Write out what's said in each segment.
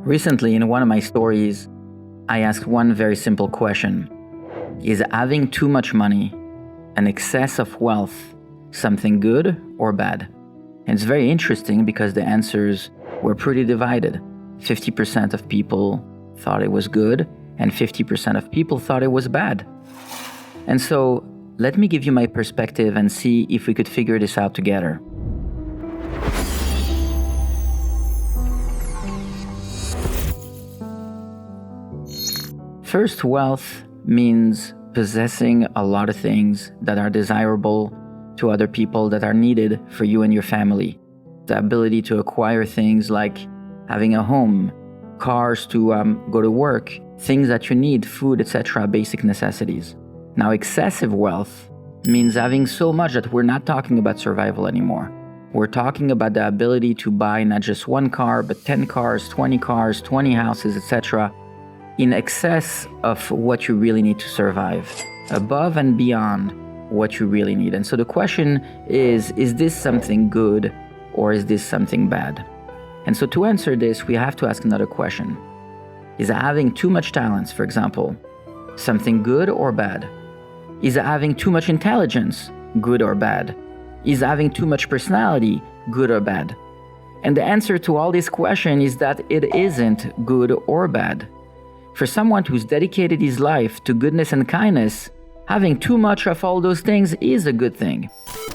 Recently, in one of my stories, I asked one very simple question. Is having too much money, an excess of wealth, something good or bad? And it's very interesting because the answers were pretty divided. 50% of people thought it was good, and 50% of people thought it was bad. And so, let me give you my perspective and see if we could figure this out together. First, wealth means possessing a lot of things that are desirable to other people, that are needed for you and your family. The ability to acquire things like having a home, cars to go to work, things that you need, food, etc., basic necessities. Now, excessive wealth means having so much that we're not talking about survival anymore. We're talking about the ability to buy not just one car, but 10 cars, 20 houses, etc., in excess of what you really need to survive, above and beyond what you really need. And so the question is this something good or is this something bad? And so to answer this, we have to ask another question. Is having too much talents, for example, something good or bad? Is having too much intelligence good or bad? Is having too much personality good or bad? And the answer to all these questions is that it isn't good or bad. For someone who's dedicated his life to goodness and kindness, having too much of all those things is a good thing.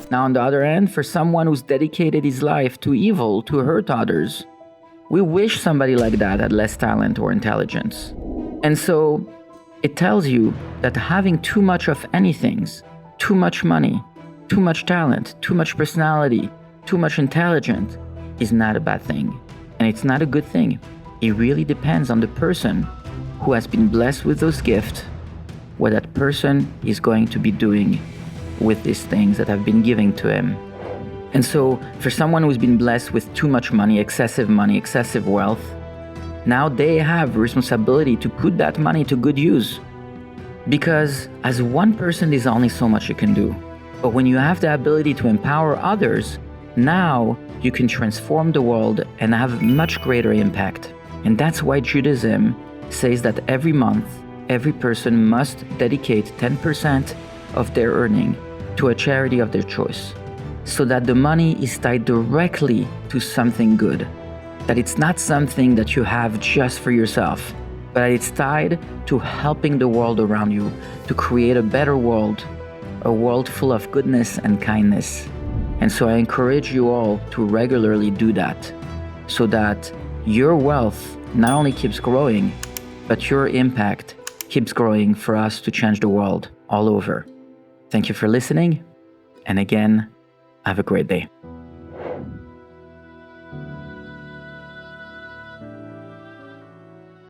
Now, on the other hand, for someone who's dedicated his life to evil, to hurt others, we wish somebody like that had less talent or intelligence. And so, it tells you that having too much of anything, too much money, too much talent, too much personality, too much intelligence, is not a bad thing. And it's not a good thing. It really depends on the person who has been blessed with those gifts, what that person is going to be doing with these things that have been given to him. And so, for someone who's been blessed with too much money, excessive wealth, now they have a responsibility to put that money to good use. Because as one person, there's only so much you can do. But when you have the ability to empower others, now you can transform the world and have much greater impact. And that's why Judaism says that every month, every person must dedicate 10% of their earning to a charity of their choice, so that the money is tied directly to something good, that it's not something that you have just for yourself, but it's tied to helping the world around you, to create a better world, a world full of goodness and kindness. And so I encourage you all to regularly do that, so that your wealth not only keeps growing, but your impact keeps growing for us to change the world all over. Thank you for listening, and again, have a great day.